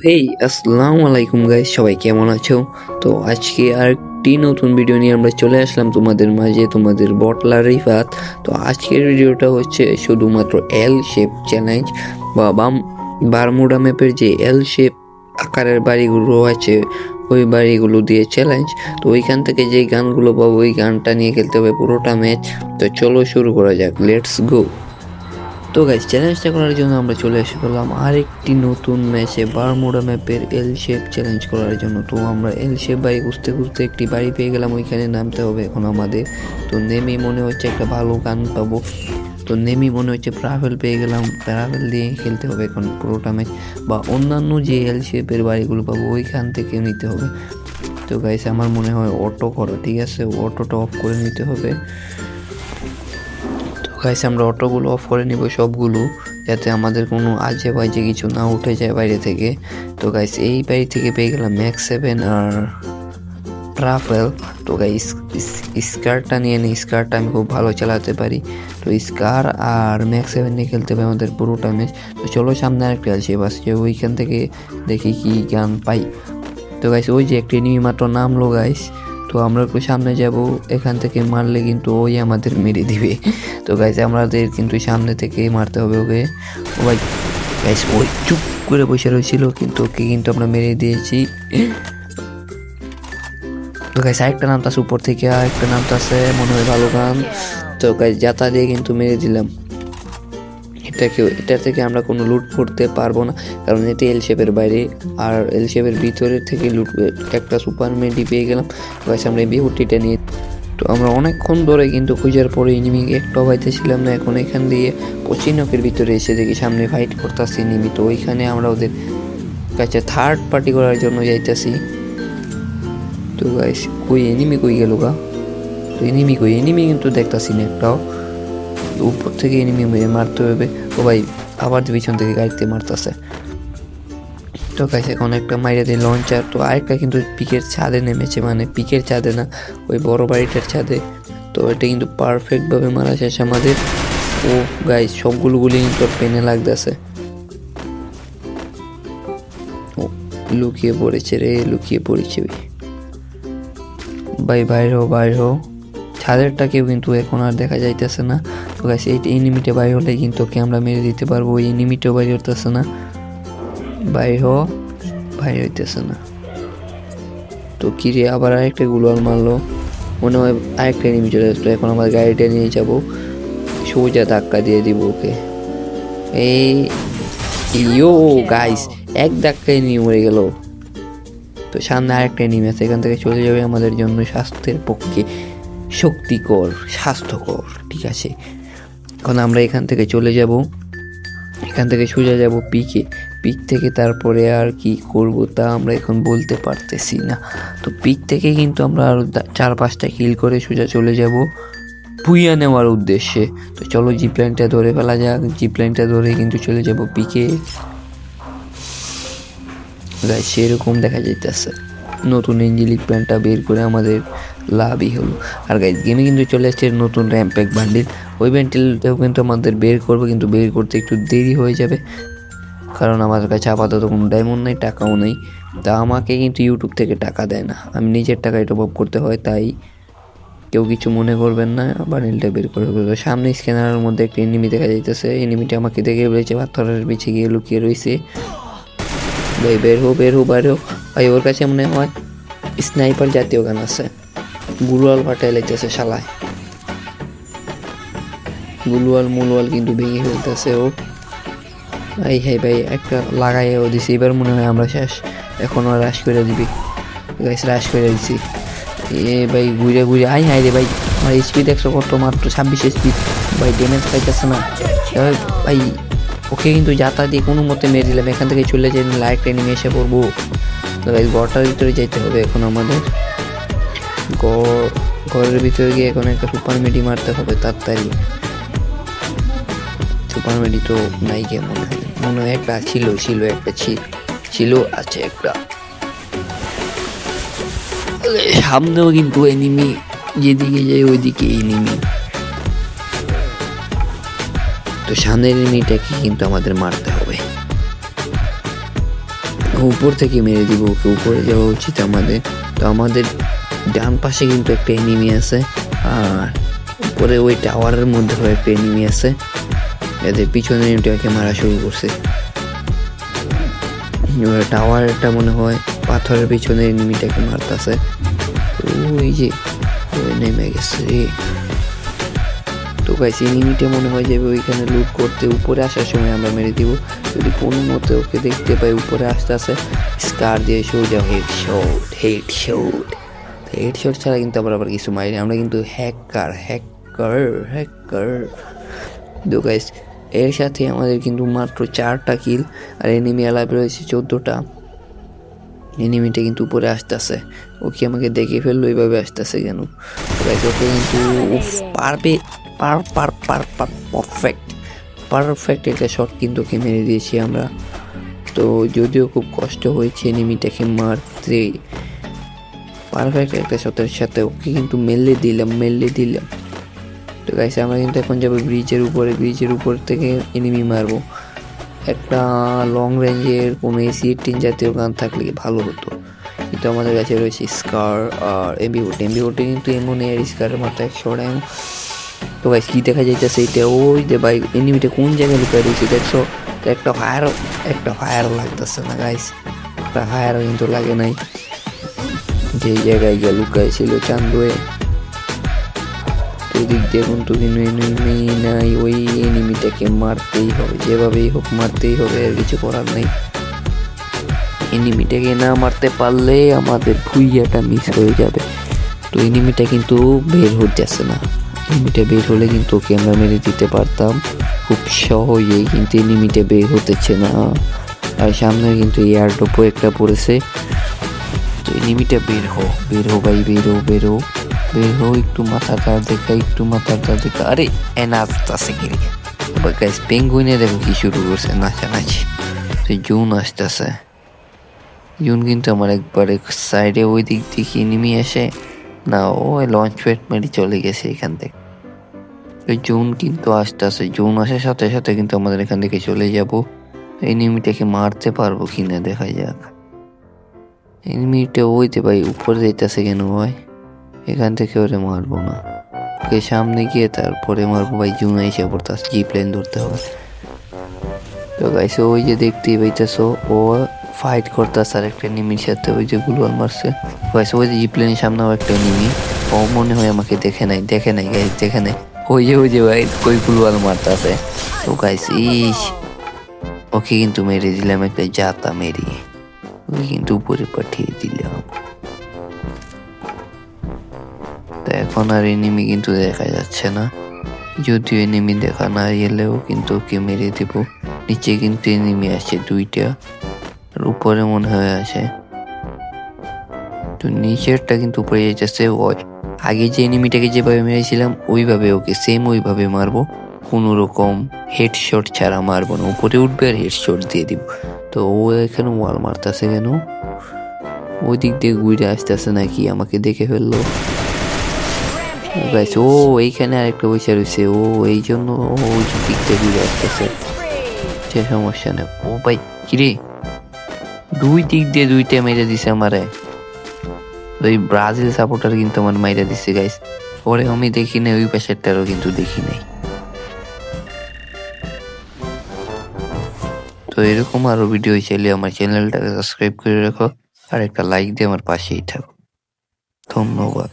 হেই আসসালামু আলাইকুম গাইস, সবাই কেমন আছো? তো আজকে আরেকটি নতুন ভিডিও নিয়ে আমরা চলে আসলাম তোমাদের মাঝে, তোমাদের বটলা রিফাত। তো আজকের ভিডিওটা হচ্ছে শুধুমাত্র এল শেপ চ্যালেঞ্জ বা বারমুডা ম্যাপের যে এল শেপ আকারের বাড়িগুলো আছে ওই বাড়িগুলো দিয়ে চ্যালেঞ্জ। তো ওইখান থেকে যেই গানগুলো পাবো ওই গানটা নিয়ে খেলতে হবে পুরোটা ম্যাচ। তো চলো শুরু করা যাক, লেটস গো। তো গাইস, চ্যালেঞ্জটা করার জন্য আমরা চলে এসে পেলাম আরেকটি নতুন ম্যাচে, বারমুডা ম্যাপের এল শেপ চ্যালেঞ্জ করার জন্য। তো আমরা এল শেপ বাড়ি খুঁজতে খুঁজতে একটি বাড়ি পেয়ে গেলাম, ওইখানে নামতে হবে এখন আমাদের। তো নেমে মনে হচ্ছে একটা ভালো গান পাবো। তো নেমে মনে হচ্ছে প্রাভেল পেয়ে গেলাম, প্রাভেল দিয়ে খেলতে হবে এখন পুরোটা ম্যাচ। বা অন্যান্য যে এল শেপের বাড়িগুলো পাবো ওইখান থেকে নিতে হবে। তো গাইস, আমার মনে হয় অটো করা ঠিক আছে, অটোটা অফ করে নিতে হবে। গাইস, আমরা অটোগুলো অফ করে নিব সবগুলো, যাতে আমাদের কোনো আজে বাজে কিছু না উঠে যায় বাইরে থেকে। তো গাইস, এই বাড়ি থেকে পেয়ে গেলাম ম্যাক্স 7 আর ট্রাফেল। তো গাইস, স্কারটা নিয়ে নিই, স্কারটা আমি খুব ভালো চালাতে পারি। তো স্কার আর ম্যাক্স 7 নিয়ে খেলতে হবে আমাদের পুরোটা ম্যাচ। তো চলো সামনে আরেকটা আছে বাস, ওইখান থেকে দেখি কি গান পাই। তো গাইস, ওই যে একটি এনিমি মাত্র নামলো গাইস। তো আমরা একটু সামনে যাব, এখান থেকে মারলে কিন্তু ওই আমাদের মেরে দিবে। তো গাইস, আমাদের কিন্তু সামনে থেকে মারতে হবে ওকে। ও ভাই গাইস, ওই চুপ করে বসে রয়েছিল, কিন্তু ওকে কিন্তু আমরা মেরে দিয়েছি। তো গাইস, আরেকটা নামতাছে উপর থেকে, আরেকটা নামতাছে মনে হয় ভালো গান। তো গাইস, জাতা দিয়ে কিন্তু মেরে দিলাম। এটা থেকে আমরা কোনো লুট করতে পারবো না, কারণ এটা এল শেপের বাইরে। আর এল শেপের ভিতরের থেকে লুট একটা সুপার মেডি পেয়ে গেলাম। গাইস, আমরা এই বিহুটিটা নিয়ে, তো আমরা অনেকক্ষণ ধরে কিন্তু খোঁজার পরে এনিমি একটাও পাইতেছিলাম না। এখন এখান দিয়ে পচিনকের ভিতরে এসে দেখি সামনে ফাইট করতেছি এনিমি। তো ওইখানে আমরা ওদের কাছে থার্ড পার্টি করার জন্য যাইতেছি। তো গাইস, কই এনিমি কই গেল গা? তো এনিমি কিন্তু দেখতাছি না একটাও। উপর থেকে এনিমি মারতে হবে। ও ভাই, আবার পিছন থেকে গাড়িতে মারতেছে। তো গাইস, এখন একটা মাইরে দিই লঞ্চার। তো আরেকটা কিন্তু পিকের ছাদে নেমেছে, মানে পিকের ছাদে না, ওই বড় বাড়িটার ছাদে। তো এটা কিন্তু পারফেক্টভাবে মারা শেষ আমাদের। ও গাইস, সবগুলো গুলি কিন্তু পেনে লাগতেছে। ও লুকিয়ে পড়েছে রে, লুকিয়ে পড়েছে ভাই। বাইর হো। ছাদেরটা কেউ কিন্তু এখন আর দেখা যাইতেছে না। তো গাইস, এই এনিমিটা বাইরে হলে কিন্তু ওকে আমরা মেরে দিতে পারবো। ওই এনিমিটাও বাইরে হতেছে না, বাইরে হইতেছে না। তো কিরে, আবার আরেকটা গুলোয়াল মারলো, মনে হয় আরেকটা এনিমি চলে আসলো। এখন আমার গাড়িটা নিয়ে যাব, সোজা ধাক্কা দিয়ে দিব ওকে। এই ইয়ো গাইস, এক ধাক্কায় নিয়ে মরে গেল। তো সামনে আরেকটা এনিমি আছে, এখান থেকে চলে যাবে আমাদের জন্য স্বাস্থ্যের পক্ষে শক্তিকর, স্বাস্থ্যকর, ঠিক আছে। এখন আমরা এখান থেকে চলে যাব, এখান থেকে সোজা যাব পিকে। পিক থেকে তারপরে আর কি করব তা আমরা এখন বলতে পারতেছি না। তো পিক থেকে কিন্তু আমরা আরো 4-5টা কিল করে সোজা চলে যাব ভুইয়া নেওয়ার উদ্দেশ্যে। তো চলো জিপ লাইনটা ধরে ফেলা যাক, জিপ লাইনটা ধরে কিন্তু চলে যাব পিকে। গাইস, সেরকম দেখা যাইতেছে নতুন এঞ্জেলিক প্ল্যানটা বের করে আমাদের লাভই হলো। আর গাইস, গেমে কিন্তু চলে আসছে নতুন র্যাম্প প্যাক বান্ডিল। ওই বান্ডিলটাও কিন্তু আমাদের বের করবো, কিন্তু বের করতে একটু দেরি হয়ে যাবে, কারণ আমাদের কাছে আপাতত কোনো ডায়মন্ড নেই, টাকাও নেই। তা আমাকে কিন্তু ইউটিউব থেকে টাকা দেয় না, আমি নিজের টাকায় টপ আপ করতে হয়। তাই কেউ কিছু মনে করবেন না, বান্ডিলটা বের করে দেবো। সামনে স্ক্যানারের মধ্যে একটা এনিমি দেখা যাইতেছে, এনিমিটা আমাকে দেখে বলেছে পাথরের পিছিয়ে গিয়ে লুকিয়ে রয়েছে। ভাই বের হো ভাই, ওর কাছে মনে হয় স্নাইপার জাতীয় গান আছে। গুলওয়াল ফাটাই লাগতেছে শালায়, মুলওয়াল কিন্তু ভেঙে ফেলতেছে ও। এই হ্যাঁ ভাই, একটা লাগাইও দিছি, এবার মনে হয় আমরা শেষ। এখন আর রাশ করে দিবি গাইস, রাশ করে দিছি। এ ভাই, ঘুরে আই হাই রে ভাই, আমার স্পিড 100 কত, মাত্র 26 স্পিড ভাই, ড্যামেজ পাইতেছে না ভাই। ওকে কিন্তু যাতা দিয়ে কোনো মতে মেরে দিলাম, এখান থেকে চলে যাই, লাইট এনিমে এসে পড়বো। তো গাইস, ঘরটার ভিতরে যাইতে হবে এখন আমাদের। ঘরের ভিতরে গিয়ে এখন একটা সুপার মেডি মারতে হবে তাড়াতাড়ি। সুপার মেডি তো নাই গে, মনে হয় একটা ছিল আছে একটা। সামনেও কিন্তু এনিমি, যেদিকে যাই ওইদিকে এনিমি। তো সামনের এনিমিটাকে কিন্তু আমাদের মারতে হবে। উপর থেকে মেরে দিব ওকে, উপরে যাওয়া উচিত আমাদের। তো আমাদের ডান পাশে কিন্তু একটা এনিমি আছে, আর উপরে ওই টাওয়ারের মধ্যে একটা এনিমি আছে, এদের পিছনে এনিমিটাকে মারা শুরু করছে। টাওয়ারটা মনে হয় পাথরের পিছনে এনিমিটাকে মারতেছে। ওই যে ওই নেমে গেছে। তো গাইস এনিমিটা মনে হয় যাবে ওইখানে লুট করতে, উপরে আসার সময় আমরা মেরে দিব। যদি কোনো মতে ওকে দেখতে পাই উপরে আসতে আসে, স্কার দিয়ে সোজা হেডশট ছাড়া কিন্তু আবার কিছু মারি না। আমরা কিন্তু হ্যাকার। তো গাইস এর সাথে আমাদের কিন্তু মাত্র 4টা কিল, আর এনিমি অ্যালাইভ রয়েছে 14টা। এনিমিটা কিন্তু উপরে আসতেছে, ওকে আমাকে দেখে ফেললো, এইভাবে আসতেছে কেন? গাইস ওকে কিন্তু পারবে, পারফেক্ট একটা শট কিন্তু ওকে মেরে দিয়েছি আমরা। তো যদিও খুব কষ্ট হয়েছে এনিমিটাকে মারতে, পারফেক্ট একটা শটের সাথে ওকে কিন্তু মেলে দিলাম। তো গাইস আমরা কিন্তু এখন যাবো ব্রিজের উপর থেকে এনিমি মারবো। একটা লং রেঞ্জের কোনো AC-18 জাতীয় গান থাকলে ভালো হতো, কিন্তু আমাদের কাছে রয়েছে স্কার আর এমবি40 কিন্তু এমন এর স্কারের মাথায় 100 টাইম। তো গাইস কি দেখা যাইতেছে এটা, ওই যে ভাই এনিমিটা কোন জায়গায় লুকায় রয়েছে দেখছো? একটা ফায়ার লাগতেছে না গাইস, একটা ফায়ারও কিন্তু লাগে নাই যে জায়গায় গিয়ে লুকায় ছিল চান্দুয়ে। তো দিক দিয়ে কিন্তু এনিমি নাই, ওই এনিমিটাকে মারতেই হবে, যেভাবেই হোক মারতেই হবে, আর কিছু করার নাই। এনিমিটাকে না মারতে পারলে আমাদের ভুইয়াটা মিস হয়ে যাবে। তো এনিমিটা কিন্তু বের হতেছে না, এনিমিটা বের হলে কিন্তু ওকে আমরা মেরে দিতে পারতাম খুব সহজেই, কিন্তু এনিমিটা বের হতেছে না। আর সামনে কিন্তু এয়ারড্রপও একটা পড়েছে। তো এনিমিটা বের হো ভাই, বের হো, একটু মাথার তার দেখা। আরে আসতেছে কি রে গাইস, পেঙ্গুইনে দেখো কি শুরু করছে নাচানাচি। তো জুন আসতেছে, জুন কিন্তু আমার একবারে সাইডে ওই দিক থেকে এনিমি আসে না, ও লঞ্চ প্যাড মেরে চলে গেছে এখান থেকে। ওই জুন কিন্তু আসতেছে, জুন আসার সাথে সাথে কিন্তু আমাদের এখান থেকে চলে যাব। এনিমিটাকে মারতে পারবো কিনা দেখা যাক। এনিমিটা ওইতে ভাই উপরে যাইতেছে কেন ভাই? এখান থেকে ওরে মারবো না, ওকে সামনে গিয়ে তারপরে মারবো ভাই। জুন এসে পড়তেছে, জিপ্লেন ধরতে হবে। তো গাইস ওই যে দেখতেই পাইতেছো ও ফাইট করতেছে আর একটা এনিমির সাথে, ওই যে গুলোয়াল মারছে। গাইস ওই যে জিপ্লেনের সামনেও একটা এনিমি, ও মনে হয় আমাকে দেখে নাই গাইস, দেখে নাই। ওই যে ভাই কই গুলোয়াল মারতেছে। তো গাইস ওকে কিন্তু মেরে দিলাম একটা জাতা মেরে, ওকে কিন্তু উপরে পাঠিয়ে দিলাম। তো এখন আর এনিমি কিন্তু দেখা যাচ্ছে না, যদিও এনিমি দেখা না গেলেও কিন্তু ওকে মেরে দেব। নিচে কিন্তু এনিমি আছে 2টা, আর উপরে মনে হয় আছে। তো নিচেরটা কিন্তু উপরে যাচ্ছে। আগে যে এনিমিটাকে যেভাবে মেরেছিলাম ওইভাবে ওকে সেম ওইভাবে মারবো, কোনো রকম হেডশট ছাড়া মারবো না, উপরে উঠবে আর হেডশট দিয়ে দিব। তো ও এখানে ওয়াল মারতেছে কেন? ওই দিক দিয়ে ঘুরে আসতেছে নাকি আমাকে দেখে ফেললো? গাইস ও এইখানে আরেকটা বসে রয়েছে, ও এই জন্য ওই দিক দিয়ে ঘুরে আসতেছে, সে সমস্যা নেই। ও ভাই কিরে, দুই দিক দিয়ে 2টা মেরে দিছে আমারে। ওই ব্রাজিল সাপোর্টার কিন্তু আমার মাইরা দিছে গাইস, পরে আমি দেখি নাই, ওই পাশেরটারও কিন্তু দেখি নাই। তো এরকম আরো ভিডিও চাইলে আমার চ্যানেলটাকে সাবস্ক্রাইব করে রাখো, আর একটা লাইক দিয়ে আমার পাশেই থাকো। ধন্যবাদ।